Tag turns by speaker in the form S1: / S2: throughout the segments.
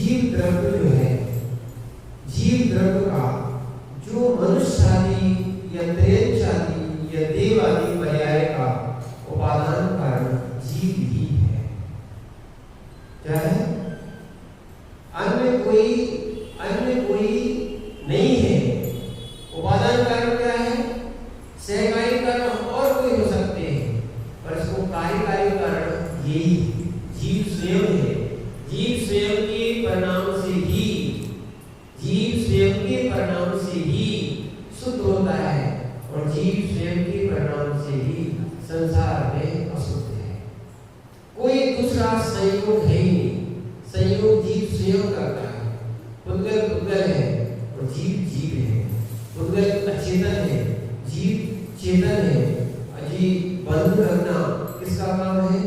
S1: जीव द्रव्य जो है, जीव द्रव्य का जो मनुष्य आदि या त्रयंच आदि या देव आदि पर्याय का उपादान कारण जीव ही है। क्या है? अन्य कोई नहीं है। उपादान कारण क्या है? सहकारी कारण और कोई हो सकते हैं, पर इसको कार्यकारी कारण यही जीव स्वयं है। जीव स्वयं के परिणाम से ही शुद्ध होता है और जीव स्वयं के परिणाम से ही संसार में अशुद्ध है। कोई दूसरा संयोग है ही नहीं। संयोग जीव स्वयं करता है। पुद्गल है और जीव है। पुद्गल अचेतन है, जीव चेतन है। अजीब बंद करना किसका काम है?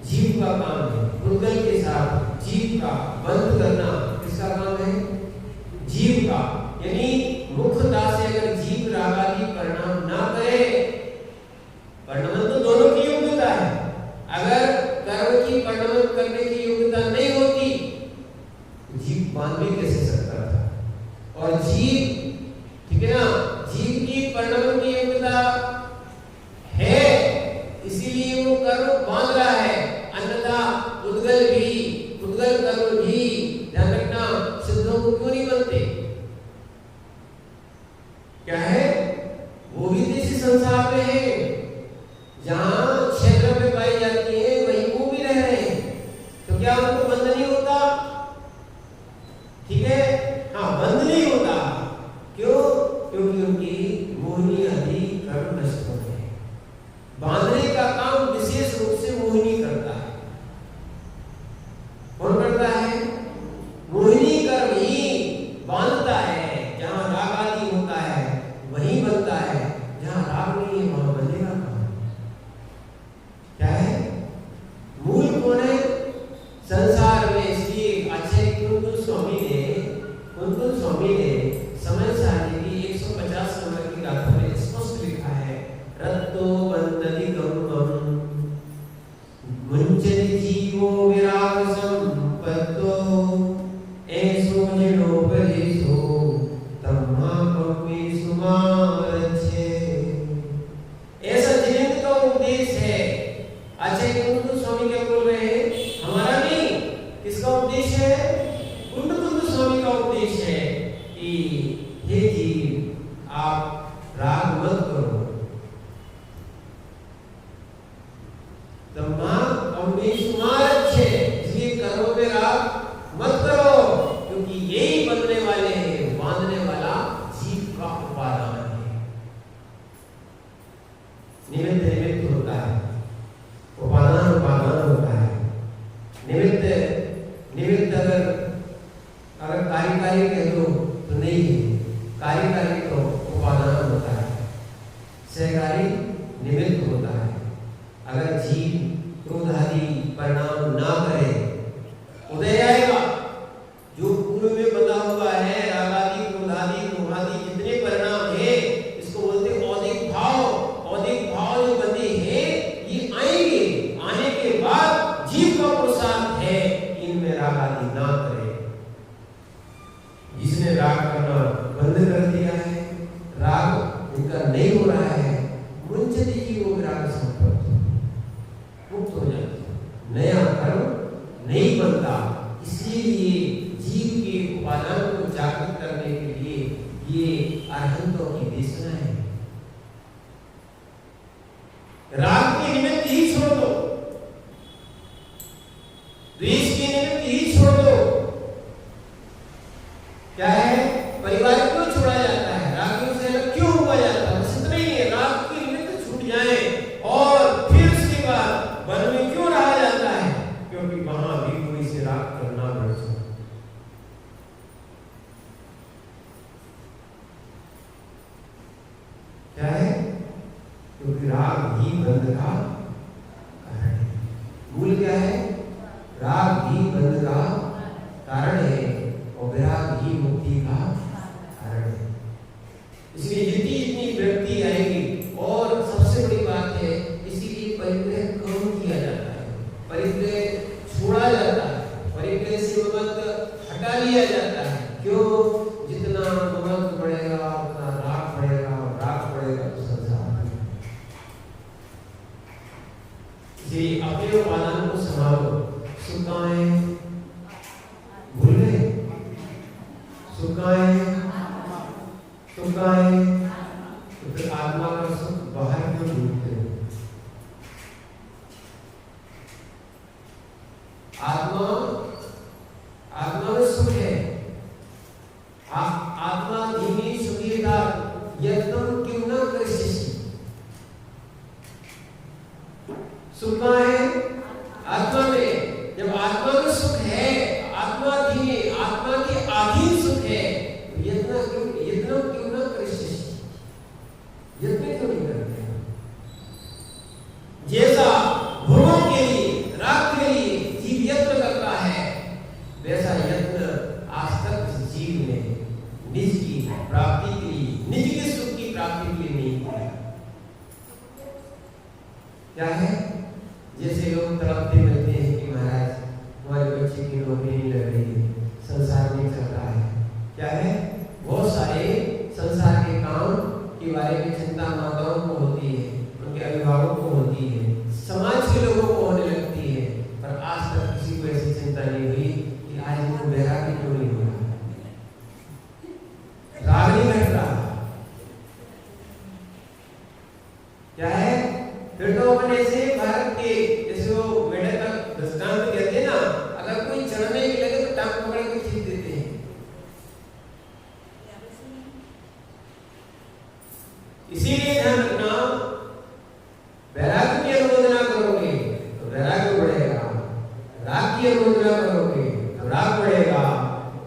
S1: जीव का काम है। पुद्गल के साथ जीव का बंद करना किसका काम है? जीव का। यानी मुख्यता से अगर जीव राग आदि परिणाम ना करे, परिणाम तो दोनों की योग्यता है। अगर कर्म की परिणाम करने की योग्यता नहीं होती तो जीव बांध भी कैसे सकता था? और जीव, ठीक है ना, जीव की परिणाम की योग्यता है, इसीलिए वो कर्म बांध रहा है। अन्यथा उद्गल कर्म भी, ध्यान रखना, सिद्धों को क्यों नहीं बनते? क्या है? वो भी इसी संसार में है। जहां क्षेत्र में पाई जाती है वहीं वो भी रह रहे हैं, तो क्या उनको बंध नहीं होता? ठीक है, हाँ, बंध नहीं होता। क्यों? क्योंकि उनकी मोहिनी आदि कर्म नष्ट हो गए। बांधने का काम विशेष रूप से मोहिनी करता है। कौन करता है? मोहिनी कर्म ही बांधता है। जहां राग आदि होता है वहीं बनता है, जहां राग नहीं है वहां बंधेगा कहां? क्या है? मूल कौन है संसार में? इसलिए अच्छे कुंतल स्वामी ने समय सारणी की 150 नंबर की गाथा में स्पष्ट लिखा है, रत्तो बंधति गम मुंचति जीवो विराग संपत्तो ऐसो जिनोपदेशो तम्हा कपि सुमारच्छे। ऐसा जिनेन्द्र का उपदेश है। अच्छा, कुंतल स्वामी क्या बोल रहे हैं? हमारा नहीं, किसका उपदेश है? कुंतल स्वामी का उपदेश है कि हे जीव, आप राग मत करो। तम्हा कपि सुमारच्छे, इसलिए कर्मों में राग मत करो, क्योंकि यही बनने वाले हैं। बांधने वाला जीव का उपादान है। निमित्त होता है, उपादान होता है। निमित्त अगर कार्यकारी कह दो तो नहीं है। कार्यकारी तो उपादान होता है, सहकारी निमित्त होता है। अगर जीव क्रोध आदि परिणाम ना करे, उदय आएगा। जो पूर्व में बता हुआ है, राग आदि, क्रोध आदि, मोह आदि जितने परिणाम है, इसको बोलते औदिक भाव। औदिक भाव जो बंधे हैं ये आएंगे। आने के बाद जीव का पुरुषार्थ है इनमें राग आदि ना करे। जिसने राग करना बंद कर दिया है, राग उनका नहीं हो रहा है, मुंचति जीवो विराग संपत्तो, मुक्त हो जाते, नया कर्म नहीं बनता। इसीलिए जीव के उपादान को जागृत करने के लिए ये अरहंतों की देशना है। राग के निमित्त ही छोड़ दो, द्वेष के निमित्त ही छोड़ दो। क्या है? परिवार क्यों छोड़ा जाता है? राग से अलग क्यों हुआ जाता है? बस इतना ही है। राग के निमित्त छूट जाए और फिर उसके बाद वन में क्यों रहा जाता है? क्योंकि वहां भी कोई से राग करना पड़ता है। क्या है? क्योंकि राग ही बंध का कारण है। मूल क्या है? राग ही बंध का झटका लिया जाता है। क्यों? जितना नमक बढ़ेगा उतना राग बढ़ेगा, और राग बढ़ेगा तो संसार बढ़ेगा। इसलिए अपने उपादान को संभालो। सुखाए भूल गए, सुखाए सुखाए, तो फिर आत्मा का सुख बाहर क्यों ढूंढते हो? आत्मा में सुख है। आत्मा धीमी सुखीता यत्न क्यों न करिष्यसि। सुख कहाँ है? आत्मा में। जब आत्मा में सुख है, आत्मा धीमी, आत्मा के अधीन सुख है, तो यत्न क्यों न करिष्यसि, यत्न क्यों नहीं करते? जैसा भोग के लिए, राग के लिए जीव यत्न करता है, वैसा यत्न आज तक जीव ने निज की प्राप्ति के लिए, निज के सुख की प्राप्ति के लिए नहीं किया। क्या है? जैसे लोग तड़पते मिलते हैं कि महाराज हमारे बच्चे की नौकरी नहीं लग रही है, संसार नहीं चल रहा है। क्या है? बहुत सारे संसार के काम के बारे में चिंता माताओं को होती है, उनके अभिभावकों को होती है, समाज के लोगों को होने लगती है, पर आज तक किसी को ऐसी चिंता नहीं हुई कि आज इनको वैराग्य क्यों नहीं हो रहा, राग नहीं घट रहा। क्या है? फिर तो अपने से भारत के जैसे वो मेढक का दृष्टांत कहते हैं ना, अगर कोई चढ़ने के लगे तो टांग पकड़ के खींच देते हैं। इसीलिए ध्यान रखना, वैराग्य की अनुमोदना करोगे तो वैराग्य बढ़ेगा, राग की अनुमोदना करोगे तो राग बढ़ेगा,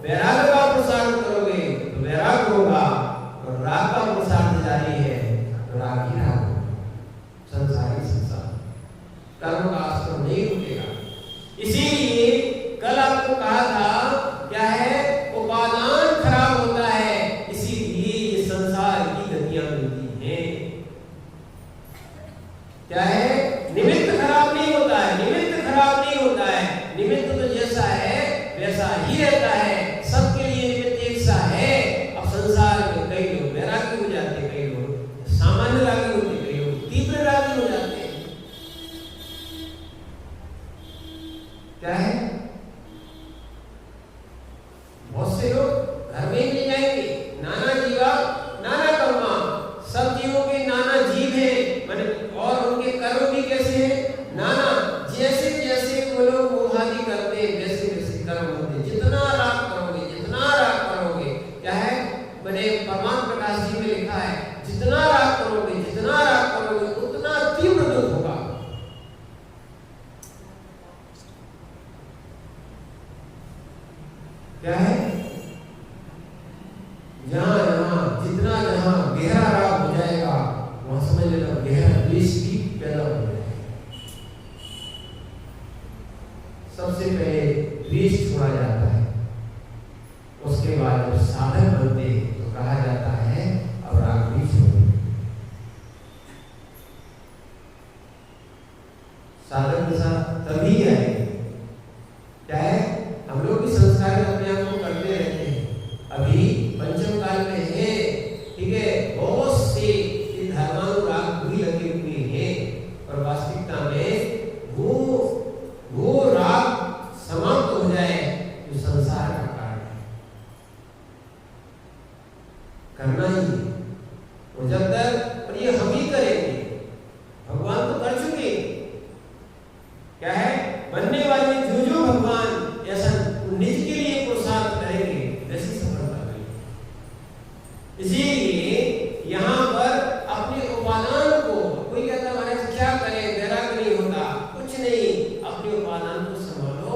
S1: वैराग्य का प्रसार करोगे तो वैराग्य होगा, और राग का प्रसार जारी है तो राग ही राग होगा। संसारी संसार कर्म का आश्रम नहीं रुकेगा। इसीलिए कल आपको कहा था, क्या है? उपादान खराब होता है, इसीलिए ये संसार की गतियां मिलती हैं। क्या है? निमित्त खराब नहीं होता है, निमित्त खराब नहीं होता है, निमित्त तो जैसा है वैसा ही रहता है, सबके लिए निमित्त एक सा है। अब संसार में कई लोग वैरागी हो जाते हैं, कई लोग सामान्य रागी होते हैं, कई लोग तीव्र रागी हो जाते हैं। क्या है? बहुत से लोग घर में ही मिल जाएंगे, नाना जीवा नाना कर्मा, सब जीवों के नाना जीव हैं, माने और उनके कर्म भी कैसे हैं? नाना। जैसे जैसे वो लोग मोहादि करते हैं वैसे वैसे कर्म होते हैं। जितना राग करोगे, जितना राग करोगे, क्या है? मैंने परमात्मा प्रकाश जी में लिखा है, जितना राग करोगे, जितना राग करोगे उतना तीव्र दुख होगा। क्या है? जितना जहां गहरा राग हो जाएगा, वहां समझ लेना गहरा द्वेष भी पैदा हो जाएगा। सबसे पहले द्वेष छोड़ा जाता है, उसके बाद जब साधक बनते तो कहा जाता है अब राग भी छोड़ो। साधक दशा तभी आएगी। क्या है? हम लोग भी संस्कार अपने आप को करते रहते हैं, अभी पंचम काल में है, ठीक है, बहुत से धर्मानुराग भी लगे हुए हैं, और वास्तविकता में वो राग समाप्त हो जाए जो संसार का कारण है, करना ही है। और जब तक, और ये हम ही करेंगे, भगवान तो कर चुके। क्या है? बनने वाले जो भगवान ऐसा निज के लिए प्रोत्साहन करेंगे वैसी सफलता मिलेगी। इसीलिए यहाँ पर अपने उपादान को, कोई कहता महाराज क्या करें, वैराग्य नहीं होता, कुछ नहीं, अपने उपादान को संभालो।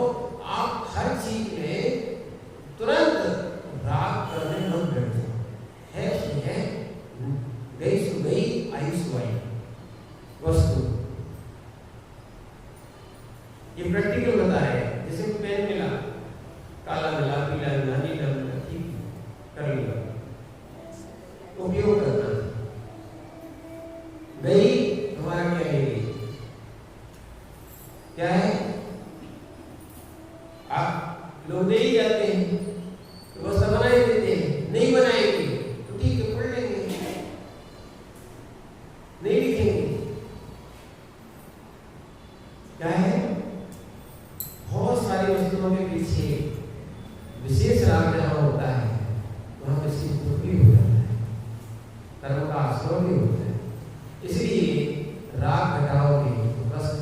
S1: आप हर चीज में तुरंत राग करने मत बैठ जाओ। है सो है, गई सो गई, आई सो आई वस्तु। ये प्रैक्टिकल बता रहे हैं। जैसे पेन मिला, काला मिला, पीला मिला, नीला मिला, ठीक कर लिया, उपयोग करना। गई हमारा क्या ले गई? क्या है? आप लोग दे ही जाते हैं, व्यवस्था बनाए देते हैं, नहीं बनाएंगे तो ठीक है, पढ़ लेंगे, नहीं लिखेंगे। क्या है, बहुत सारी वस्तुओं के पीछे विशेष राग जहाँ होता है वहाँ पे सिद्ध भी हो जाता है, कर्म का आश्रय भी होता है। इसलिए राग घटाओगे तो कष्ट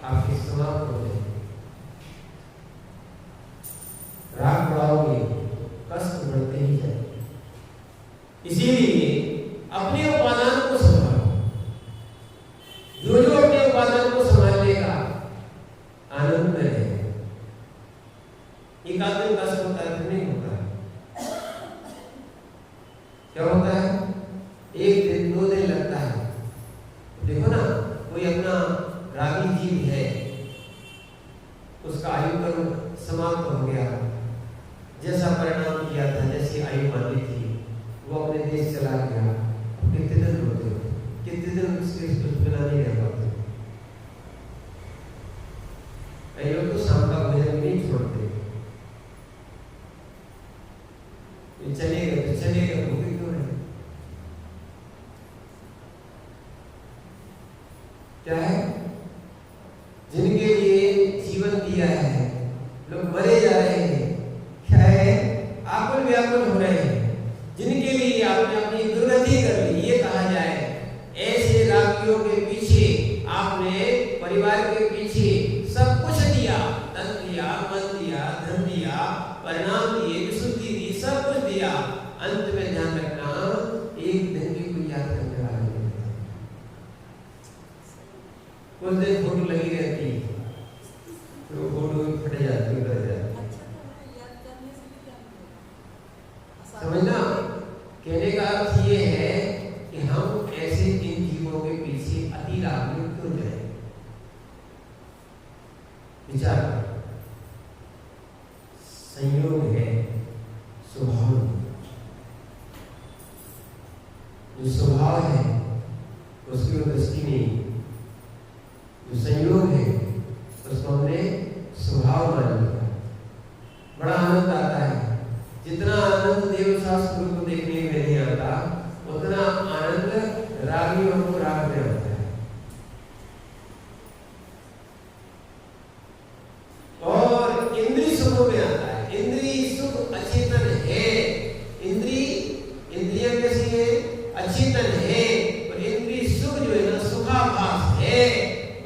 S1: आपके समाप्त हो जाएंगे, राग बढ़ाओगे कष्ट बढ़ते ही जाएंगे। इसीलिए अपने उपादान को संभालो, जो जो अपने उपादान को संभाल लेगा आनंद में रहेगा। एक आदमी कष्ट होता है, नहीं होता है, क्या होता है, एक दिन 2 दिन लगता है। देखो ना, कोई अपना रागी जीव है, उसका आयु कर्म समाप्त हो गया, जैसा परिणाम किया था, जैसी आयु बांधी थी, वो अपने देश चला गया। अब कितने दिन रोते हो, कितने दिन उसके बिना नहीं रह पाते। कई लोग तो शाम का भोजन भी नहीं छोड़ते, चलेगा तो चलेगा, भूखे क्यों रहे। क्या है, जिनके लिए जीवन दिया है लोग मरे जा रहे हैं, क्या है, आकुल व्याकुल हो रहे हैं, जिनके लिए आपने अपनी दुर्गति कर ली। ये कहा जाए, ऐसे रागियों के पीछे आपने परिवार के पीछे सब कुछ दिया, धन दिया, मन दिया, धन दिया, परिणाम दिए, विशुद्धि दी, सब कुछ दिया, अंत में ध्यान रखना एक दिन की कोई याद करने वाला नहीं होता। कुछ दिन फोटो लगी रहती, फिर वो फोटो फट जाती, उतर जाती। समझना, कहने का अर्थ ये है कि हम ऐसे इन जीवों के पीछे अति राग में क्यों जाए। विचार, संयोग है स्वभाव, जो स्वभाव है उसकी वो दृष्टि नहीं, जो संयोग है उसको हमने स्वभाव मान लिया। बड़ा आनंद आता है, जितना आनंद देव शास्त्र को देखने में नहीं आता, उतना आनंद रागियों को राग में आता है। और इंद्रिय सुखों में आता है। इंद्रिय सुख अचेतन है, इंद्रिय कैसी है, अचेतन है, और इंद्रिय सुख जो है ना, सुखाभास है,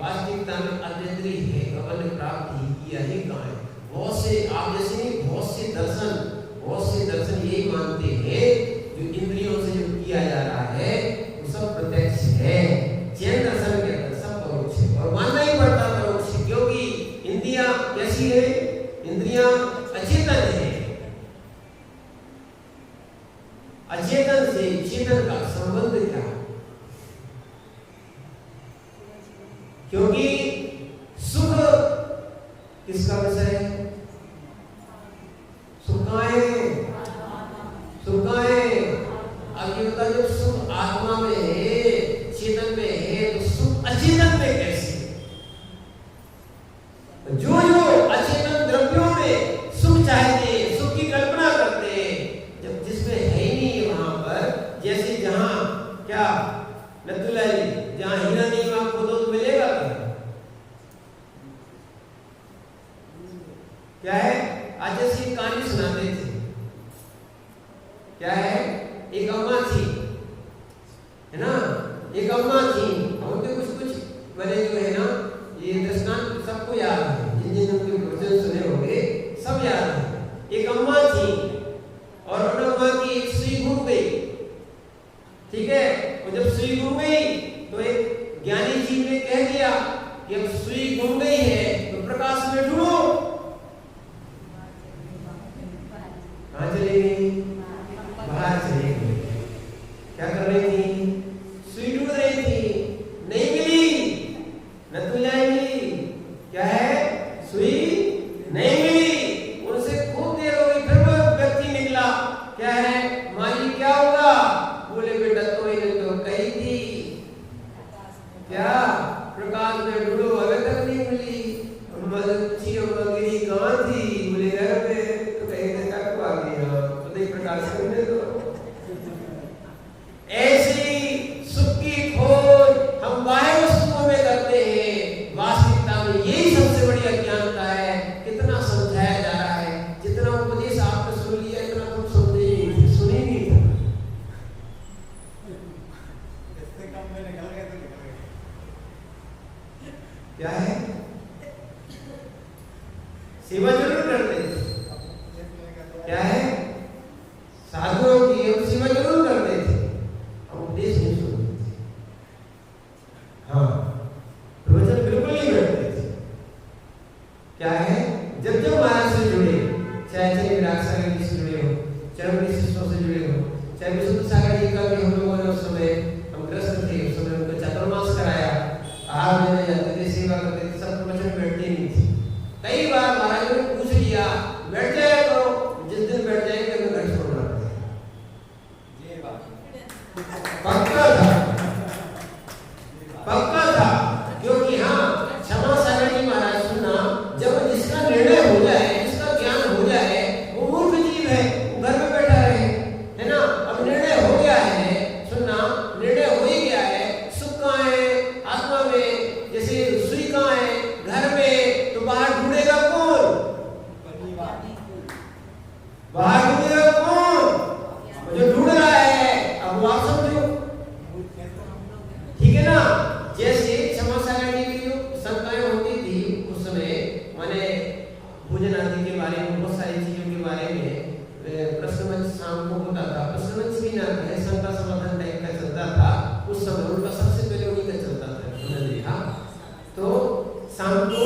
S1: वास्तविकता में अतीन्द्रिय है, कमल प्राप्त ही किया ही कहाँ है। बहुत से आप जैसे बहुत से दर्शन यही मानते हैं, जो इंद्रियों से जो किया जा रहा है वो सब प्रत्यक्ष है। जैन दर्शन के अंदर सब परोक्ष है, और मानना ही पड़ता परोक्ष, क्योंकि इंद्रियां कैसी है, इंद्रियां अचेतन है। अचेतन से चेतन का संबंध क्या, क्योंकि सुख किसका विषय है, सुख कहाँ है, अब ये बता, जब सुख आत्मा में है, चेतन में है, तो सुख अचेतन में कैसे। जो जो अचेतन द्रव्यों में सुख चाहते हैं, सुख की कल्पना करते हैं, जब जिसमें है ही नहीं वहां पर, जैसे जहां क्या नथुला जी, जहां हीरा नहीं वहां खोदो तो मिलेगा क्या है। आज जैसे कहानी सुनाते थे, क्या है, एक अम्मा थी, है ना, एक अम्मा थी, उनके कुछ वाले जो है ना, ये दृष्टांत सबको याद है, जिन जिन उनके वचन सुने होंगे सब याद है। एक अम्मा थी और उन अम्मा की एक सुई घूम गई, ठीक है, और जब सुई घूम गई तो एक ज्ञानी जीव ने कह दिया कि अब सुई घूम गई है तो प्रकाश में ढूंढो। कहाँ चली गई, बाहर चली गई। क्या कर रही थी, सुई ढूंढ रही थी, नहीं मिली, नथुला मिली, क्या है, सुई नहीं मिली। उनसे खूब देर हो गई, विराट सागर जी से जुड़े हो, चाहे उनके शिष्यों से जुड़े हो, चाहे विशुद्ध सागर जी का भी हम लोगों ने उस समय हम ग्रस्त थे, उस समय उनको चातुर्मास कराया, आहार देने जाते थे, सेवा करते थे, सब प्रवचन बैठते नहीं थे। कई बार महाराज ने पूछ लिया बैठ जाया करो, जिस दिन बैठ जाएंगे तो घर छोड़ना पड़ेगा। पक्का था क्योंकि हाँ क्षमा सागर जी महाराज सुनना, जब जिसका निर्णय हो जाए, जिसका ज्ञान हो जाए, वो मूर्ख जीव है, घर में बैठा रहे, है ना। अब निर्णय हो गया है, सुनना निर्णय हो ही गया है, सुख कहाँ है आत्मा में, जैसे सुई कहाँ है घर में, तो बाहर ढूंढेगा कौन, बाहर ढूंढेगा कौन, जो ढूंढ रहा है। अब वो आप समझो, ठीक है ना। जैसे क्षमा सागर जी की जो शंकाएं होती थी उस समय, माने भोजन आदि के बारे में, बहुत सारी चीजों के बारे में प्रश्नमंच शाम को होता था, प्रश्नमंच भी ना है, शंका समाधान टाइप का चलता था उस समय, उनका सबसे पहले उन्हीं का चलता था, उन्होंने देखा। तो शाम को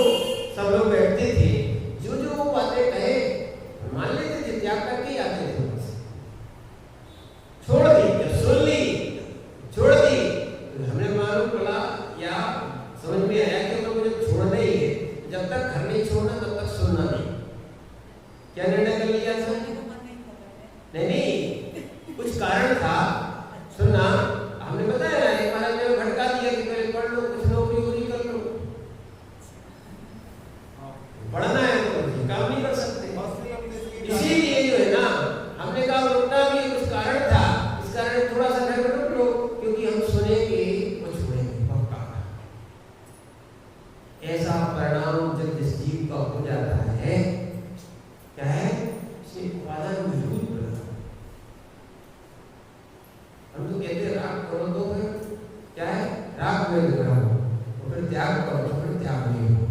S1: सब लोग बैठते थे, जो वो बातें कहे मान लेते थे, त्याग करके ही आते थे, छोड़ दी, सुन ली, छोड़ दी। हमने मालूम पड़ा या समझ में आया कि तो मुझे छोड़ना ही है, जब तक घर नहीं छोड़ना तब तक सुनना नहीं। क्या निर्णय कर लिया था? नहीं, कुछ कारण था, सुनना। हमने बताया ना, एक महाराज ने भटका दिया कि पहले पढ़ लो, कुछ नौकरी वोकरी कर लो, पढ़ना है तो काम नहीं कर सकते। इसीलिए जो है ना, हमने कहा रुकना भी कुछ कारण था, इस कारण थोड़ा सा घर में रुक लो, क्योंकि हम सुनेंगे कुछ छोड़ेंगे पक्का। ऐसा परिणाम जब जिस जीव का हो जाता है, क्या है, उससे उपादान मजबूत बना। हम तो कहते हैं राग करो तो फिर क्या है, राग में रहो, और फिर त्याग करो तो फिर त्याग नहीं हो।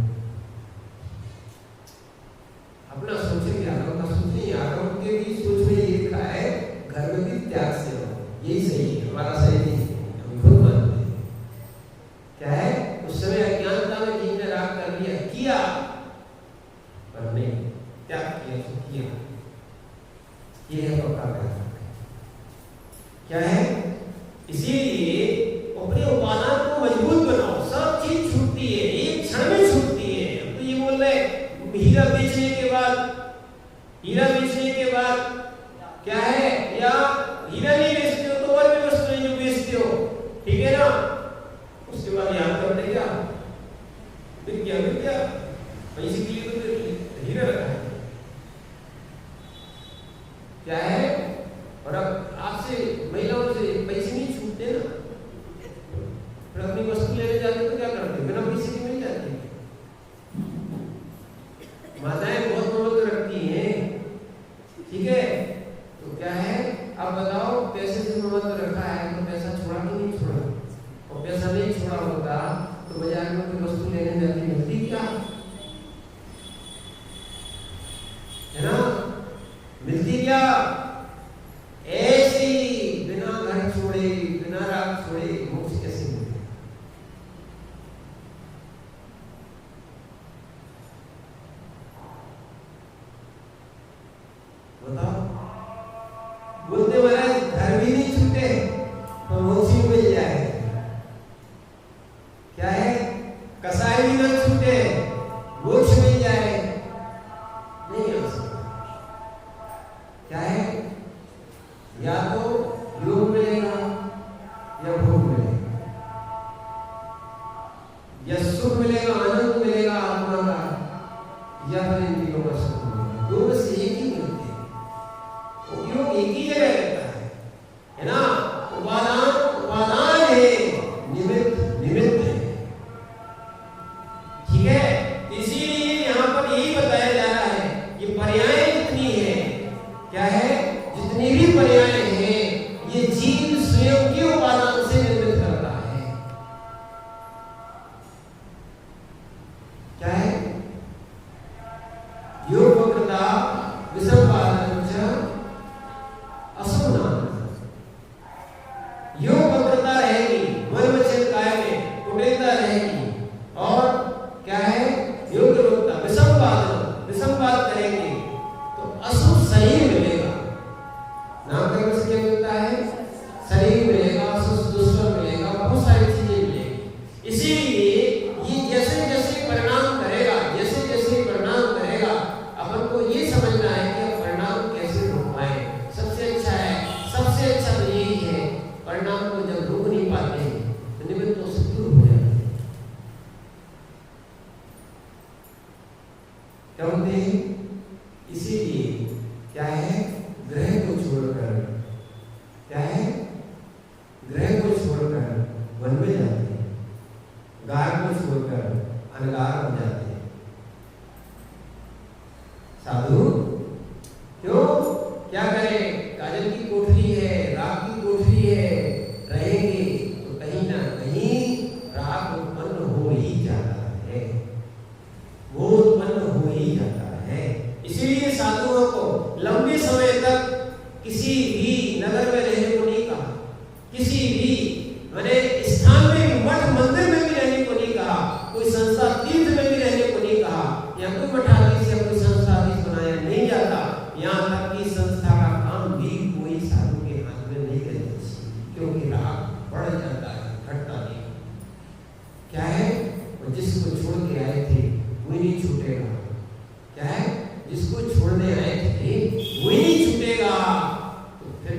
S1: अपना सोचेंगे, आगम का सोचेंगे, आगम के भी सोच में ये लिखा है घर में भी त्याग से रहो, यही सही है, हमारा सही नहीं है, हम खुद मानते हैं। क्या है, उस समय अज्ञानता में जिसने राग कर लिया, किया पर नहीं त्याग किया, तो किया, ये है पक्का कहना। क्या है, इसीलिए अपने उपादान को मजबूत बनाओ, सब चीज छूटती है, एक क्षण में छूटती है। तो ये बोल रहे हीरा बेचने के बाद, हीरा बेचने के बाद क्या है, या हीरा नहीं बेचते हो तो और भी वस्तुएं जो बेचते हो, ठीक है ना, उसके बाद याद कर देगा फिर क्या पैसे के लिए तो हीरा रखा है, क्या है। और अब आपसे महिलाओं से पैसे नहीं छूटते ना, फिर अपनी वस्तु लेने जाते तो क्या करते, बिना पैसे के मिल जाती। माताएं बहुत महत्व रखती हैं, ठीक है। तो क्या है, अब बताओ पैसे से महत्व रखा है तो पैसा छोड़ा कि नहीं छोड़ा, और पैसा नहीं छोड़ा होता तो बाजार में कोई वस्तु लेने जाती मिलती क्या, है ना, मिलती क्या। ऐसे बिना घर छोड़े, बिना राग छोड़े मोक्ष कैसे मिले। बताओ, बोलते महाराज घर भी नहीं छूटे तो मोक्ष भी मिल जाए। क्या है, कसाई भी न छूटे मोक्ष मिल जाए, नहीं हो सकता। क्या है, या तो योग मिलेगा या भोग मिलेगा, या सुख मिलेगा, आनंद मिलेगा आत्मा का, या फिर इंद्रियों का सुख मिलेगा। दोनों से एक ही मिलते हैं, उपयोग एक ही जगह रहता है ना। उपादान है, निमित्त है, ठीक है। इसीलिए यहाँ पर यही बताया जा रहा है, ये पर्याय जितनी है, क्या है, जितनी भी पर्याय हैं, ये जीव स्वयं के उपादान से निर्मित करता है। क्या है, योग वक्रता विसंपादन च असुनाम। योग वक्रता रहेगी, मन वचन काया में कुटिलता रहेगी, और क्या है, योग वक्रता विसंपादन, विसंपाद करेंगे तो अशुभ सही क्या है? ग्रह को छोड़कर, क्या है? ग्रह को छोड़कर वन में जाते हैं, गार को छोड़कर अनगार हो जाते हैं। साधु क्यों? क्या करें? काजल की कोठरी है, राग की कोठरी है, रहेंगे तो कहीं ना कहीं राग उत्पन्न हो ही जाता है, वो उत्पन्न हो ही जाता है। इसीलिए साधुओं को लंबे समय तक किसी भी नगर में रहने को नहीं कहा, किसी भी स्थान में, मठ मंदिर में भी रहने को नहीं कहा, कोई संस्था तीर्थ में भी रहने को नहीं कहा। या कोई मठाधीश या कोई संस्थाधीश बनाया नहीं जाता। यहाँ तक कि संस्था का काम भी कोई साधु के हाथ में नहीं देना चाहिए, क्योंकि राग बढ़ जाता है, घटता नहीं। क्या है? और जिसको छोड़ के आए थे वही नहीं छूटेगा। क्या है? जिसको छोड़ने आए थे वही नहीं छूटेगा, तो फिर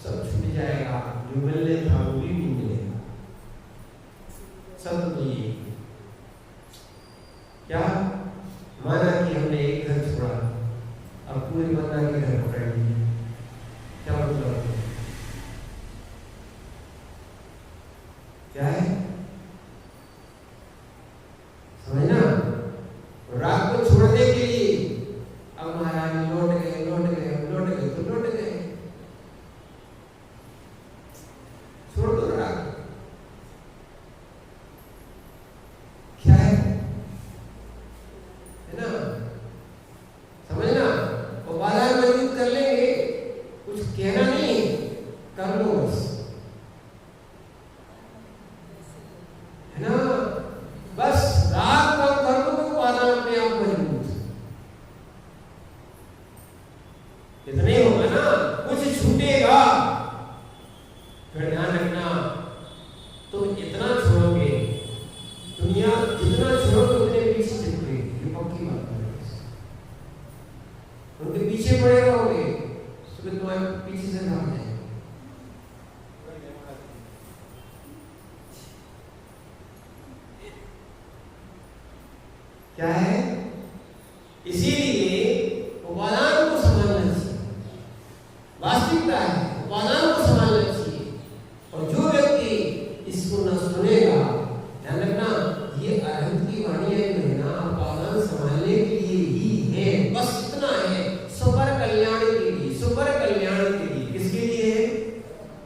S1: सब छूट जाएगा, जो मिलने था वो भी नहीं मिलेगा। सब तो ये क्या माना कि हमने एक घर छोड़ा, अब पूरी बंदा के घर पकड़ ली, क्या मतलब? क्या है? समझना? राग को छोड़ने के लिए अब महाराज लौट गए, लौट गए, लौट गए तो लौट गए। छोड़ दो राग। क्या है ना? समझना? उपादान मजबूत कर लेंगे, कुछ कहना नहीं, कर लो बस, है ना? बस राग कम कर दो तो उपादान अपने आप मजबूत। इतने होगा ना, कुछ छूटेगा। फिर ध्यान रखना, तो इतना छोड़ोगे, दुनिया जितना छोड़ोगे उतने पीछे चलोगे, ये पक्की बात है। उनके पीछे पड़े रहोगे, सुबह तुम्हारे पीछे से भाग जाएंगे। क्या है? इसीलिए उपादान को संभालना चाहिए, वास्तविकता है, उपादान को संभालना चाहिए। और जो व्यक्ति इसको न सुनेगा, ध्यान रखना, ये अरहत की वाणी है ना, उपादान संभालने के लिए ही है, बस इतना है, सुपर कल्याण के लिए, सुपर कल्याण के लिए। किसके लिए है?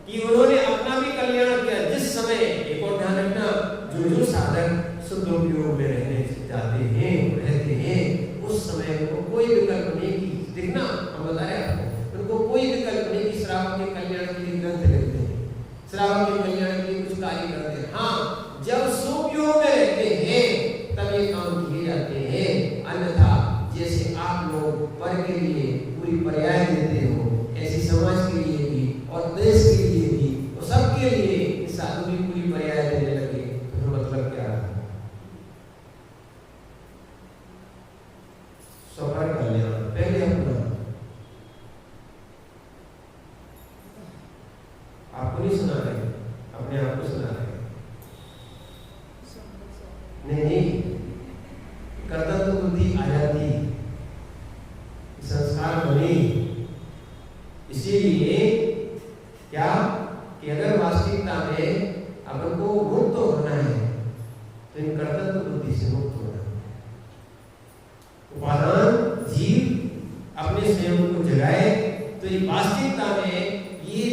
S1: कि उन्होंने अपना भी कल्याण किया। जिस समय, एक और ध्यान रखना, जो साधक शुद्ध उपयोग में रहने जाते हैं, रहते हैं, उस समय उनको कोई विकल्प नहीं कि देखना, हम बता रहे आपको, उनको कोई विकल्प नहीं कि श्रावक के कल्याण के लिए ग्रंथ लिखते हैं, श्रावक के कल्याण के लिए कुछ कार्य करते हैं। हाँ, जब सुयोग में रहते हैं तब ये काम किए जाते हैं। अन्यथा जैसे आप लोग पर के लिए पूरी पर्याय देते हो, ऐसी समाज के लिए भी और देश के लिए भी और सबके लिए साधु भी पूरी पर्याय देने लगे, तो मतलब क्या है? सफर कल्याण पहले अपना, आपको नहीं सुना रहे, अपने आप को सुना रहे। नहीं, कर्तव्य बुद्धि आ जाती, संस्कार बने। इसीलिए क्या कि अगर वास्तविकता में अपन को मुक्त होना है तो इन कर्तव्य बुद्धि से मुक्त होना है। उपादान जीव अपने स्वयं को जगाए, तो ये वास्तविकता में ये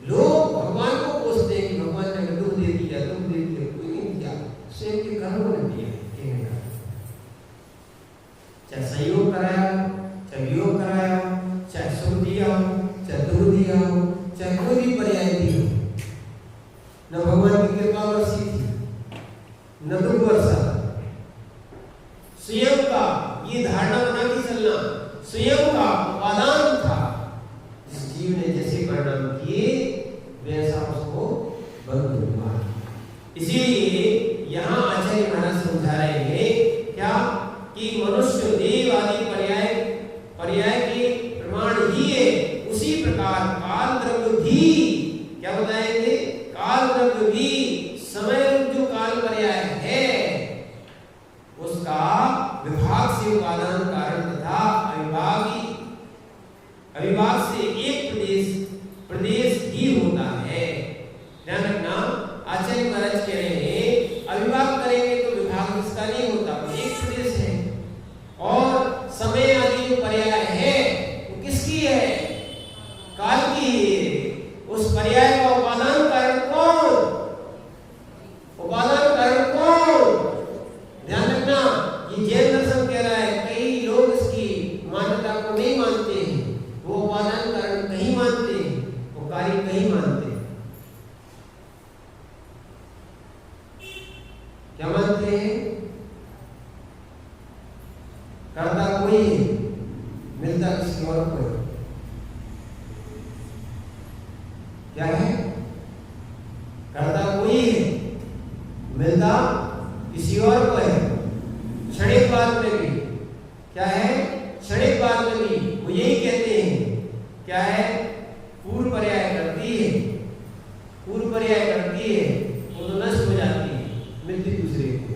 S1: लोग भगवान को कोसते हैं कि भगवान ने दुख दे दिया, दुख दे दिया, कोई नहीं दिया, स्वयं के कर्मों ने दिया। चाहे संयोग कराया, चाहे वियोग कराया, चाहे सुख दिया हो, चाहे दुख दिया हो, चाहे कोई भी पर्याय दी हो, न भगवान की कृपा बरसी थी, न दुख बरसा। स्वयं का ये धारणा बना के चलना, स्वयं का उपादान था। जिस जीव ने जैसे परिणाम किए वैसा उसको बंद हुआ। इसीलिए यहाँ आचार्य महाराज समझा अविभाग से एक प्रदेश ही होता है। ध्यान रखना, आचार्य महाराज कह रहे हैं अविभाग करेंगे तो विभाग इसका नहीं होता, एक प्रदेश है। और समय आदि जो पर्याय है वो किसकी है? काल की है। उस पर्याय का उपादान कारण कौन? उपादान कारण कौन? ध्यान रखना, ये जैन दर्शन कह रहा है, कई लोग इसकी मान्यता को नहीं मानते हैं। वो उपादान कारण नहीं मानते, वो कार्य नहीं मानते। क्या मानते हैं? करता कोई है, मिलता किसी और को है। क्या है? करता कोई है, मिलता किसी और को है। क्षणिक बात में भी क्या है? क्षणिक बात में भी वो यही कहते हैं, क्या है? पूर्व पर्याय करती है, पूर्व पर्याय करती है, वो तो नष्ट हो जाती है, मिलती दूसरे को।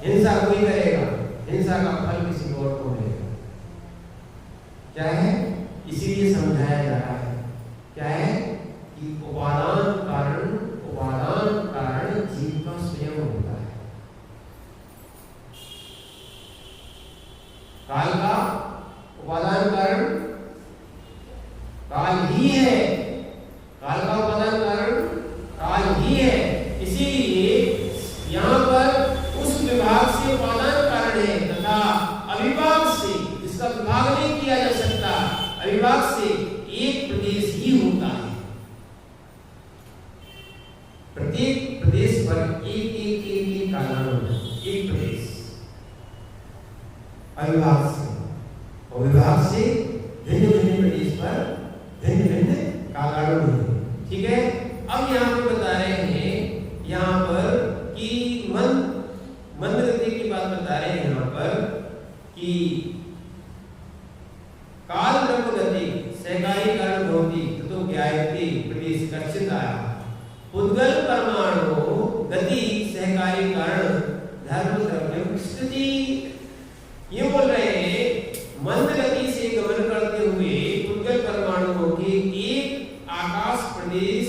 S1: हिंसा कोई करेगा, हिंसा का फल किसी और को मिलेगा। क्या है? इसीलिए समझाया जा रहा है, क्या है? कि उपादान कारण जीव का स्वयं होता है। काल का उपादान कारण काल ही है, काल का उपादान कारण काल ही है। इसीलिए यहाँ पर उस विभाग से उपादान कारण है तथा अविभाग से, इसका विभाग नहीं किया जा सकता, अविभाग से एक प्रदेश ही होता है। प्रत्येक प्रदेश पर एक कालांतर, एक प्रदेश अविभाग से, और विभाग से भिन्न भिन्न प्रदेश पर भिन्न भिन्न कालांतर है। ठीक है, अब यहाँ पे बता रहे हैं यहाँ पर कि मंद गति की बात बता रहे हैं यहाँ पर कि काल द्रव्य गति सहकारी कारण होती तो ज्ञायते प्रदेश कक्षित आया। उद्गल परमाणु गति सहकारी कारण धर्म द्रव्य स्थिति। ये बोल रहे हैं मंद गति से गमन करते हुए उद्गल परमाणुओं के एक आकाश प्रदेश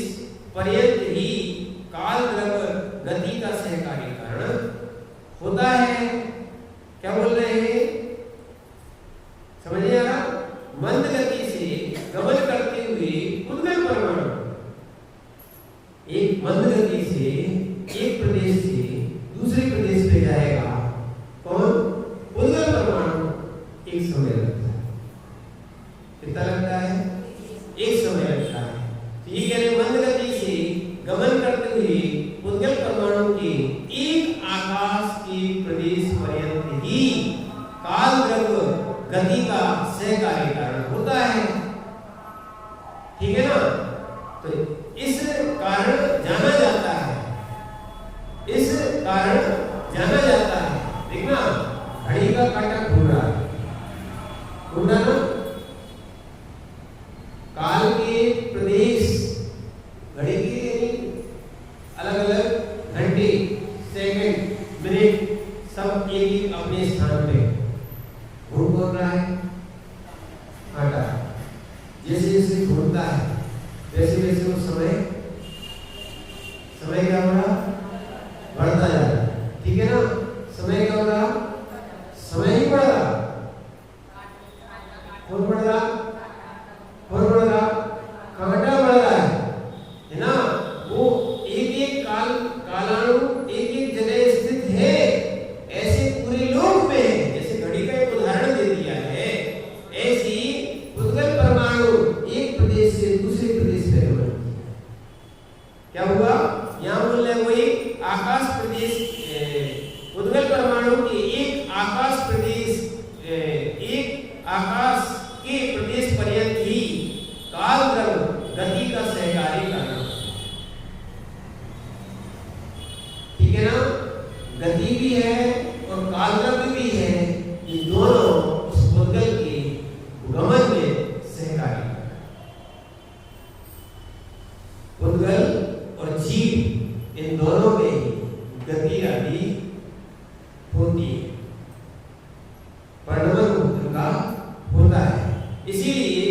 S1: पर्यंत ही काल द्रव्य गति का सहकारी कारण होता है। क्या बोल रहे हैं? समझ नहीं आ रहा? मंद गति से गमन करते हुए उद्गल परमाणु एक मंद गति से एक प्रदेश से दूसरे प्रदेश पे जाएगा। कौन? उद्गल परमाणु। एक समय लगता है। कितना लगता है? एक समय लगता है। तो ये कह रहे मंद गति से गमन करते हुए उद्गल परमाणु के एक आकाश के प्रदेश पर्यंत ही काल द्रव्य गति का सहकारी कारण होता है। ठीक है ना? तो इस कारण जाना जाता है, इस कारण जाना जाता है। देखना, घड़ी का कांटा घूम रहा है, घूम रहा ना? काल के प्रदेश घड़ी के अलग अलग घंटे, सेकंड, मिनट सब एक अपने स्थान पे घूम रहा है। कांटा जैसे जैसे घूमता है वैसे वैसे वो समय क्या हो रहा? बढ़ता जा रहा है। ठीक है ना? समय क्या हो रहा? समय ही बढ़ रहा। कौन बढ़ रहा? कौन बढ़ रहा? कांटा बढ़ रहा है ना? वो एक एक कालाणु एक एक जगह स्थित है। ऐसे पूरे लोक में है। जैसे घड़ी का एक उदाहरण दे दिया है, ऐसी उद्गल परमाणु एक प्रदेश से दूसरे प्रदेश पे गमन। क्या हुआ? यहाँ बोल रहे वही आकाश प्रदेश, उद्गल परमाणु के एक आकाश प्रदेश, एक आकाश के प्रदेश पर्यंत ही काल द्रव्य गति का सहकारी कारण। ठीक है ना? गति भी है और काल द्रव्य भी है। ये दोनों उस उद्गल के गमन में सहकारी। उद्गल और जीव इन दोनों में गति आदि होती है, परिणमन का इसीलिए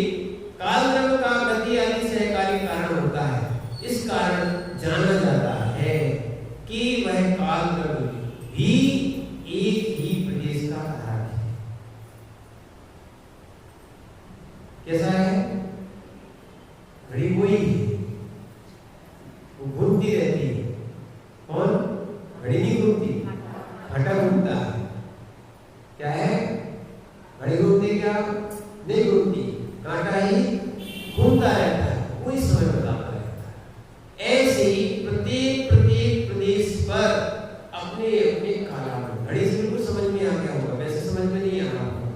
S1: काल द्रव्य का गति आदि सहकारी कारण होता है। इस कारण जाना जाता है कि वह काल द्रव्य भी एक ही प्रदेश का धारक है। कैसा है? घड़ी वही है, वो घूमती रहती है। कौन? घड़ी नहीं घूमती, घटा घूमता है। क्या है? घड़ी घूमती क्या? नहीं घूमती, कांटा ही घूमता रहता है, कोई समय बताता रहता है। ऐसे ही प्रत्येक प्रदेश पर अपने अपने काल। घड़ी से बिल्कुल समझ में आ गया होगा, वैसे समझ में नहीं आ रहा होगा।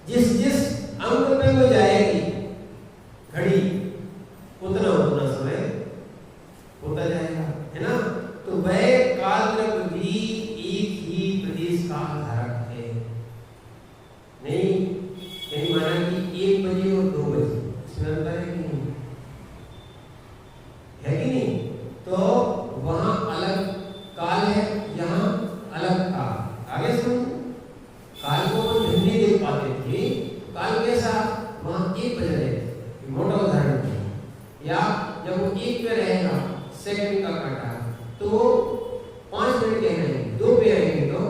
S1: जिस जिस अंक पे वो जाएगी घड़ी, उतना उतना समय होता जाएगा, है ना? तो वह काल द्रव्य भी एक ही प्रदेश का धारक है। नहीं कहीं माना कि 1 बजे और 2 बजे, इसमें अंतर है कि नहीं? है कि नहीं? तो वहां अलग काल है, यहाँ अलग काल। आगे सुन, काल को अपन भिन्न देख पाते थे। काल कैसा? वहां 1 बज रहे थे, मोटा उदाहरण है। या जब वो 1 पे रहेगा सेकंड का कांटा, तो 5 मिनट कहेंगे, 2 पे आएंगे तो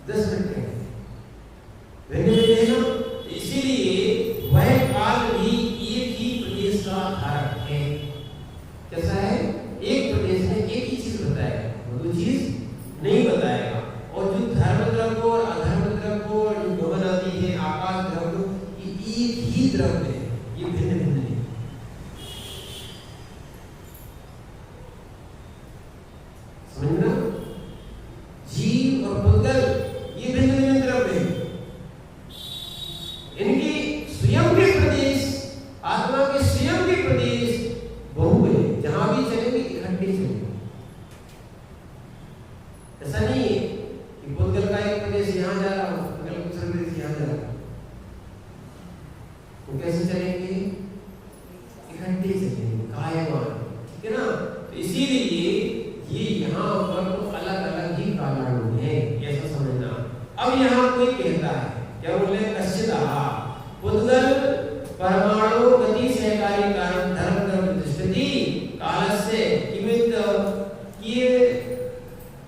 S1: 10 मिनट कहेंगे। भिन्न है ना? इसीलिए वह काल भी एक ही प्रदेश का धारक है। कैसा है? एक प्रदेश में एक ही चीज बताएगा, वो चीज नहीं बताएगा। और जो धर्म द्रव्य और अधर्म द्रव्य और जो गमन आदि है, आकाश द्रव्य, ये एक ही द्रव्य है, ये भिन्न भिन्न नहीं। समझना? जीव और पुद्गल ये भिन्न भिन्न द्रव्य है। इनके स्वयं के प्रदेश, आत्मा के स्वयं के प्रदेश बहु है, जहां भी चलेंगे इकट्ठे चलेंगे। ऐसा नहीं है कि पुद्गल का एक प्रदेश यहाँ जा रहा हो, पुद्गल का दूसरा प्रदेश यहाँ जा रहा हो। तो कैसे चलेंगे? इकट्ठे चलेंगे, कायमान, ठीक है ना? तो इसीलिए ये यहाँ पर तो अलग अलग ही कालानु है, ऐसा समझना। अब यहाँ कोई कहता है, क्या बोले? कश्चिदः पुद्गल परमाणु गति सहकारी कारण धर्म द्रव्य दृष्टि कालस्य किमित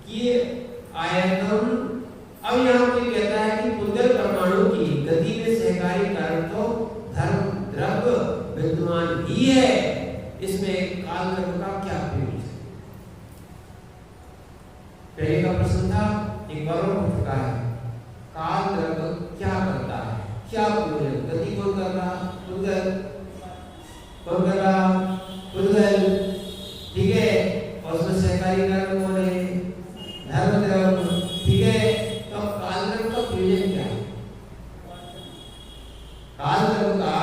S1: किए आयतम। अब यहाँ कोई कहता है कि पुद्गल परमाणु की गति में सहकारी कारण तो धर्म द्रव्य विद्यमान ही है, इसमें काल द्रव्य का क्या प्रयोजन? पहले का प्रश्न था, एक बार और हो चुका है। काल द्रव्य क्या करता है, क्या प्रयोजन? गति कौन कर रहा? पुद्गल। कौन कर रहा? पुद्गल, ठीक है। और उसमें सहकारी कारण कौन है? धर्म द्रव्य, ठीक है। तो काल द्रव्य का प्रयोजन क्या है? काल द्रव्य का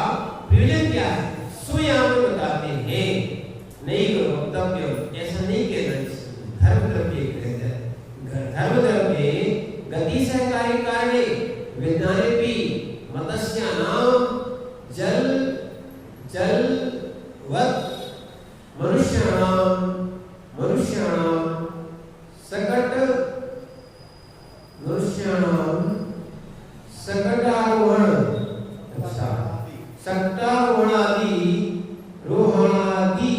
S1: प्रयोजन क्या है? सो यहाँ पे बताते हैं, नहीं करो वक्तव्य, ऐसा नहीं कहना। धर्म द्रव्य धर्म द्रव्य गति सहकारी कारणे विज्ञानेपि मत्स्यानां जलवत् मनुष्याणां सक्तारोहणादि रोहणादि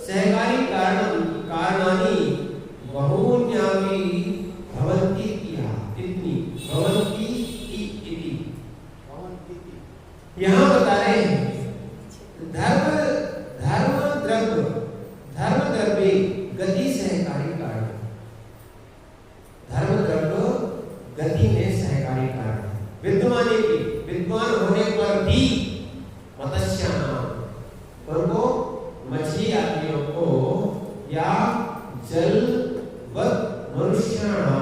S1: सहकारी कारणानि बहून्यापि भवन्ति इति यहाँ बता रहे हैं धर्म द्रव्य गति सहकारी कारण। धर्म द्रव्य गति में सहकारी कारण विद्वान होने पर भी मत्स्यानां उनको मछली आदियों को या जलवत् मनुष्याणां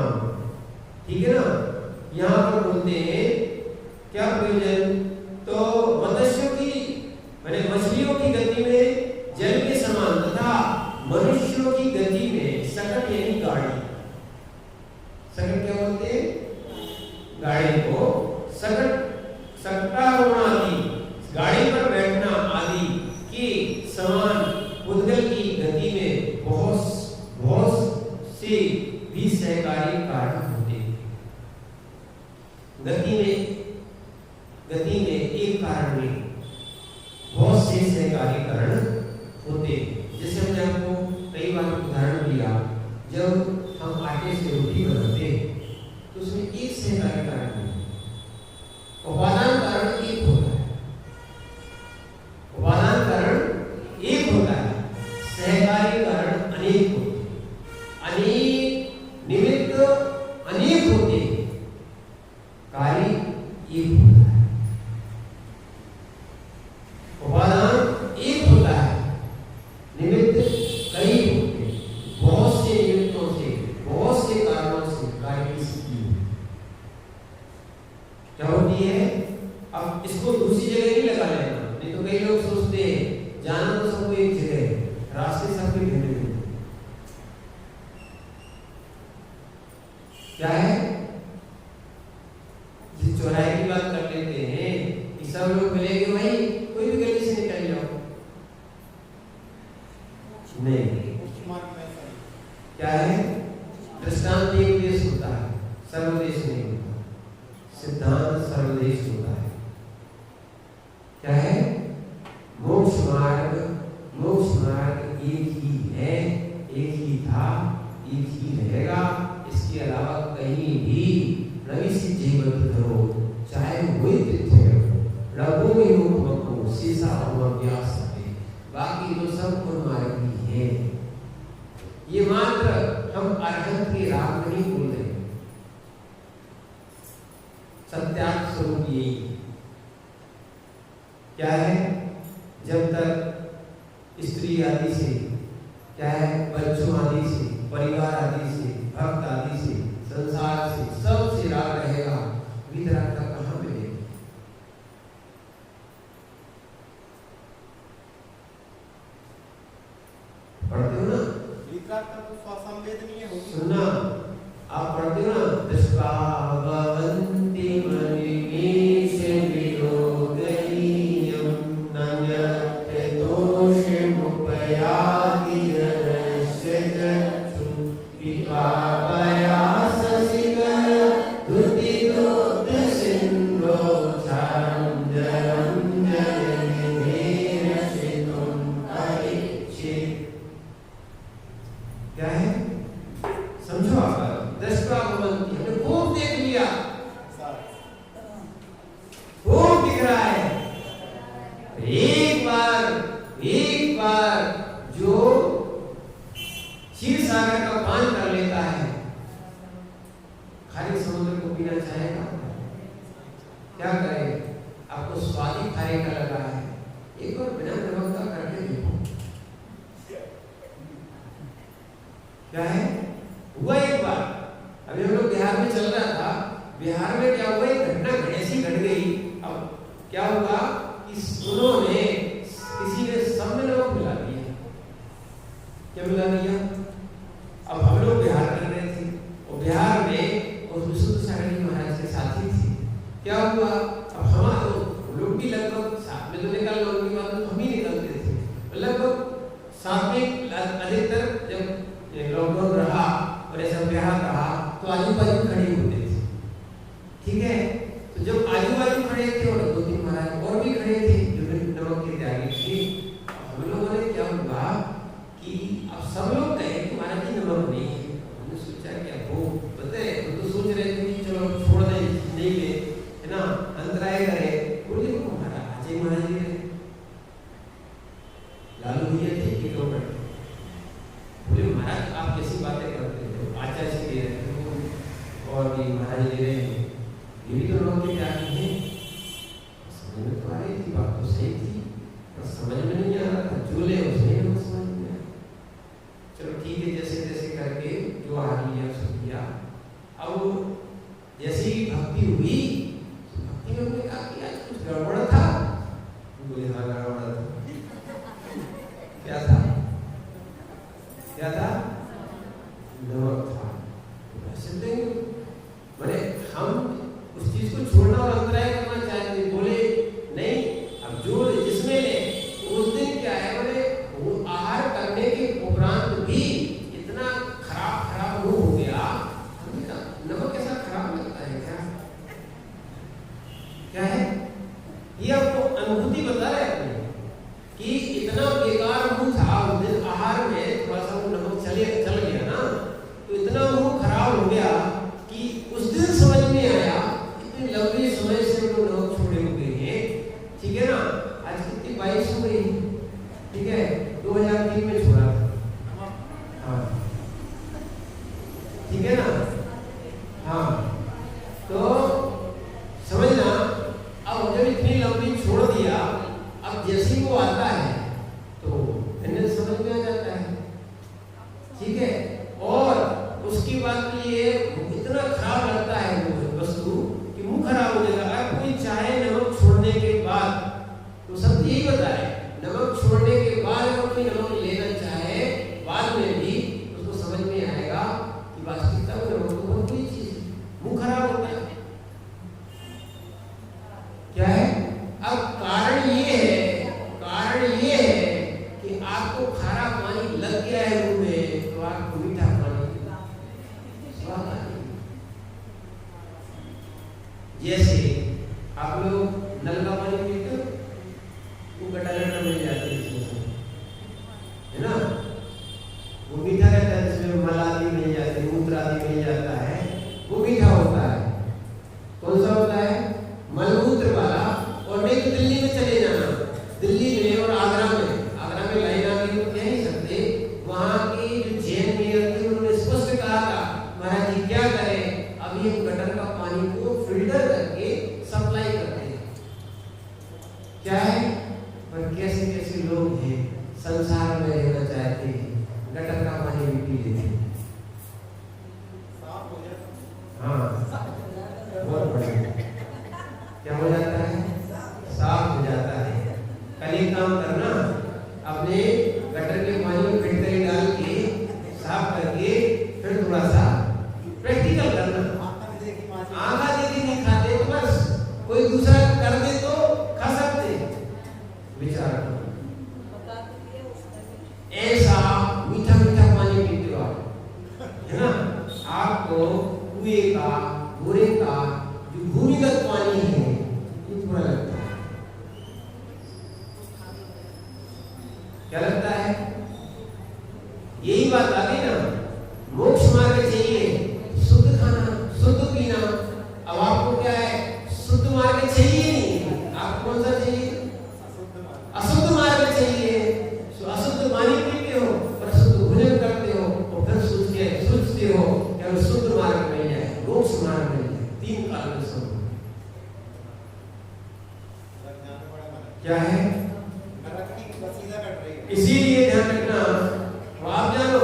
S1: सहकारी कारण होते। जैसे हमने आपको कई बार उदाहरण दिया, जब हम आटे से रोटी बनाते तो उसमें एक सहकारी कारण नहीं, उपादान कारण एक होता है, उपादान कारण एक होता है, सहकारी कारण अनेक होते हैं, अनेक निमित्त अनेक होते हैं, कार्य एक होता है। उपादान एक होता है, निमित्त कई होते हैं, बहुत से निमित्तों से, बहुत से कारणों से कार्य की सिद्धि क्या होती है। अब इसको दूसरी जगह नहीं लगा लेना, नहीं तो कई लोग सोचते हैं जाना तो सबको एक जगह, रास्ते सबके भिन्न भिन्न। क्या है, जिस चौराहे की बात कर लेते हैं कि सब लोग मिलेंगे, भाई कोई भी गली से निकल जाओ, नहीं। क्या है, दृष्टांत एक देश होता है, सर्वदेश नहीं होता, सिद्धांत सर्वदेश होता है। क्या है, मोक्ष मार्ग एक ही है, एक ही था, एक ही रहेगा, इसके अलावा कहीं भी नवी सी जीवन धरो, चाहे वही तीर्थ रघु में हो सीसा हुआ व्यास है, बाकी तो सब मार्ग ही है। ये मात्र हम अरहत के राग नहीं बोल रहे, सत्यार्थ स्वरूप यही क्या है। जब तक स्त्री आदि से, क्या है, बच्चों आदि से, परिवार आदि से, भक्त आदि से, संसार से, सब से राग रहेगा, वितराग तक कहाँ मिलेगा। पढ़ते हो ना, वितराग तक तो स्वासंवेदनीय होगी। सुनना, आप पढ़ते हो ना, दृष्टा भवन्ति मनिमेष विरोधनीयं नन्यते दोषमुपयाति जनस्य चक्षु पिपापया ससिकर धुतिदोष सिन्धो क्षारं जलं जलनिधिरसितुं परीक्षित्। क्या है, समझो आप, दृष्टा भवन्ति, हमने खूब देख लिया, खूब दिख रहा है, एक बार जो क्षीर सागर का पान कर लेता है, खारे समुद्र को पीना चाहेगा, क्या करे, आपको स्वादी खारे का लगा है, एक बार बिना नमक का करके देखो। क्या है, हुआ एक बार, अभी हम लोग बिहार में चल रहा था, बिहार में क्या हुआ, एक घटना ऐसी घट गई। अब क्या हुआ कि उन्होंने, किसी ने सब में नमक मिला दिया। क्या मिला दिया, अब हम लोग बिहार कर रहे थे, और बिहार में उस विशुद्ध सागर जी महाराज के साथी थे। क्या हुआ, अब हमारे लोग भी लगभग साथ में तो निकल, उनकी बात हम ही निकलते थे, लगभग साथ में अधिकतर जब लॉकडाउन रहा और ऐसा बिहार रहा तो आजू बाजू खड़े होते थे। ठीक है, तो जब आजू बाजू खड़े थे और दो तीन महाराज और भी खड़े थे जो नमक के त्यागी थे, हम लोगों ने क्या हुआ कि अब सब लोग कहे कि महाराज जी नमक नहीं है। हमने सोचा क्या वो पता है, वो तो सोच रहे थे कि चलो छोड़ दें, नहीं ले, है ना, अंतराय करे, बोले महाराज अजय महाराज जी लालू भैया थे कि लोग बोले महाराज आप कैसी बातें करते हो, आचार्य से दे रहे हो और भी महाराज दे रहे हैं, ये भी तो लोग की त्यागी है। समझ में तो आ रही थी, बात तो सही थी, पर समझ में नहीं आ रहा था, जो ले उसने वो समझ में आया। चलो ठीक है, जैसे जैसे करके जो आ लिया सो किया। अब जैसी भक्ति हुई, तो भक्ति में हमने कहा कि आज कुछ गड़बड़ था, बोले हाँ गड़बड़ था। क्या था, क्या था, नमक था। वैसे बोले हम उस चीज को छोड़ना और अंतराय करना चाहते, बोले नहीं, अब जो जिसमें ले उस दिन क्या है, बोले वो आहार करने के उपरांत भी इतना खराब मुंह हो गया, हमने कहा नमक कैसा खराब लगता है क्या, क्या है ये आपको अनुभूति बता रहे हैं कि इतना बेकार मुंह था उस दिन आहार में, थोड़ा सा नमक चल गया ना, तो इतना मुंह खराब हो गया कि उस दिन समझ में आया इतनी लंबी समय से लोग नमक छोड़े हुए हैं, ठीक है ना। आज कितनी 22 हो गई, ठीक है, 2003 में छोड़ा था, हाँ ठीक है ना, हाँ। तो समझना, अब जब इतनी लंबी छोड़ दिया, अब जैसे ही वो आता है तो इन्हें समझ में आ जाता है, ठीक है। और उसकी बात ये इतना खराब लगता है वो वस्तु कि मुंह खराब हो जाएगा। अगर कोई चाहे नमक छोड़ने के बाद, तो सब यही बताए, नमक छोड़ने के बाद अगर कोई नमक लेना चाहे बाद में भी, उसको समझ में आएगा कि वास्तविकता में नमक तो बहुत बुरी चीज है, मुंह खराब होता है। क्या है? अब कारण ये है कि आपको खारा पानी लग गया है मुंह में, तो आपको मीठा पानी स्वाद आ गया। जैसे आप लोग नल का पानी पीते हो, वो गटागट मिल जाती है ना, वो मीठा रहता है, जिसमें मल आदि मिल जाती है, मूत्र आदि मिल जाता है, वो मीठा होता है। कौन सा होता है? मलमूत्र वाला। और नहीं तो दिल्ली में चले जाना, दिल्ली में और आगरा में लाइन आ गई तो कह नहीं सकते, वहां की जो जैन मेयर थी उन्होंने स्पष्ट कहा था, महाराज जी क्या करें, अभी हम गटर का पानी को फिल्टर करके सप्लाई करते हैं। क्या है? पर कैसे कैसे लोग हैं संसार में रहना चाहते हैं, गटर का पानी भी पी लेते हैं। हाँ, बहुत बढ़िया। क्या हो जाता है? साफ हो जाता है। कल एक काम करना, अपने गटर के पानी में फिटकरी डाल के साफ करके फिर थोड़ा सा प्रैक्टिकल करना। आधा दीदी नहीं खाते तो बस कोई दूसरा कर दे तो खा सकते, विचार करो। ऐसा मीठा मीठा पानी पीते हो आप, है ना, आपको कुएं का, गोरे का जो भूमिगत पानी है ये थोड़ा लगता है। क्या लगता है? यही बात आ गई ना, मोक्ष मार्ग चाहिए, शुद्ध खाना, शुद्ध पीना। अब आपको क्या है? शुद्ध मार्ग चाहिए नहीं, आपको कौन सा चाहिए? अशुद्ध मार्ग चाहिए। तो अशुद्ध पानी पीते हो और शुद्ध भोजन करते हो, और फिर सोचते हो कि शुद्ध मार्ग मिल जाए, मोक्ष मार्ग मिल जाए। तीन कारण सब क्या है? इसीलिए ध्यान रखना, आप जानो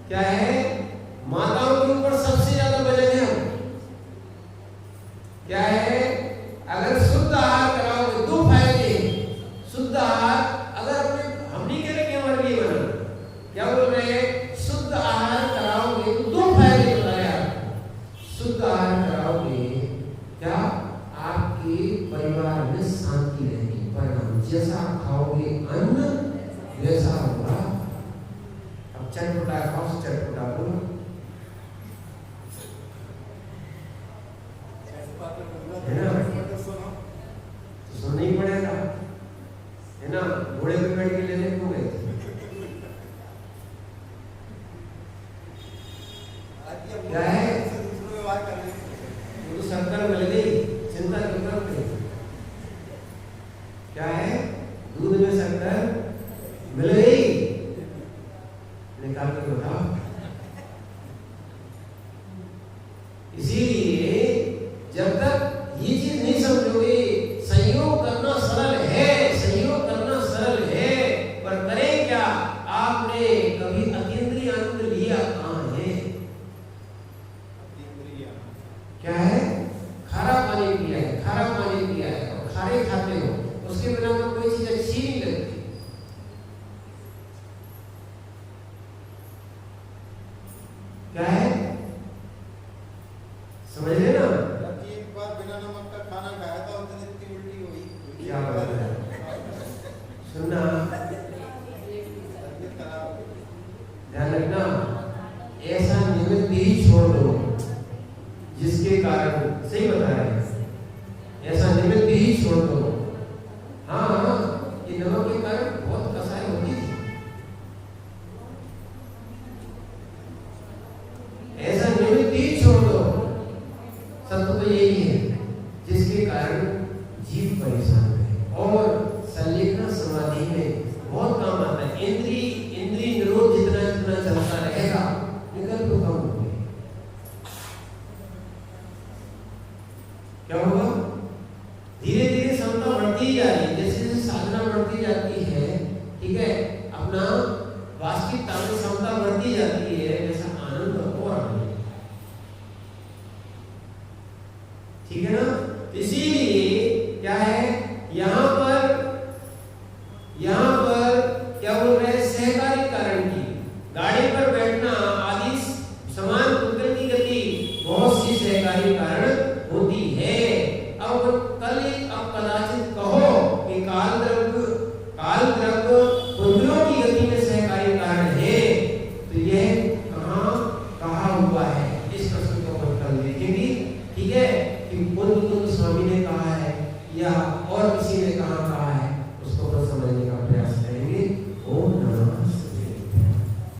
S1: क्या है, माताओं के ऊपर सबसे ज्यादा वजन है। क्या है? अगर शुद्ध आहार कराओगे, दो फायदे। शुद्ध आहार, अगर अपने हम नहीं कह रहे कि हमारे लिए बना, क्या बोल रहे हैं? शुद्ध आहार कराओगे तो दो फायदे बताए आपको। शुद्ध आहार कराओगे क्या? आपके परिवार में शांति रहेगी। परिणाम जैसा आप खाओगे अन्न वैसा होगा। अब चटपटा खाओ, चटपटा बोलो, है ना, तो सुनना ही पड़ेगा, है ना। घोड़े पे बैठ के लेने को गए थे, क्या है? वो तो शक्कर मिल गई, चिंता क्यों करते? क्या है? दूध में शक्कर मिल गई, निकाल के बताओ। इसीलिए जब तक ये चीज नहीं समझोगे, संयोग करना सरल है, संयोग करना सरल है, पर करें क्या? आपने कभी अतीन्द्रिय आनंद लिया कहाँ है? क्या है? खारा पानी पिया है, खारा पानी पिया है, और खारे खाते हो, उसके बिना तो कोई चीज अच्छी नहीं लगती। क्या है? समझ रहे ना?
S2: एक बार बिना नमक का खाना खाया था, उस दिन इतनी उल्टी हुई।
S1: क्या बात है? सुनना, ध्यान रखना, ऐसा निमित्त ही छोड़ दो जिसके कारण, सही बता रहे हैं, ऐसा निमित्त ही छोड़ दो। हाँ, ये नमक के कारण बढ़ती जाती है, ठीक है, अपना वास्तविकता में क्षमता बढ़ती जाती है, जैसा आनंद और आनंद, ठीक है ना। इसीलिए क्या है, यहाँ पर क्या बोल रहे हैं, सहकारी कारण की गाड़ी पर बैठना आदि समान कुंडल की गति बहुत सी सहकारी कारण होती है। अब कदाचित कहो कि काल द्रव्य कुंडलों की गति में सहकारी कारण है, तो यह कहा हुआ है, इस प्रश्न को हम कल देखेंगे, ठीक है, कि कुंद स्वामी ने कहा है या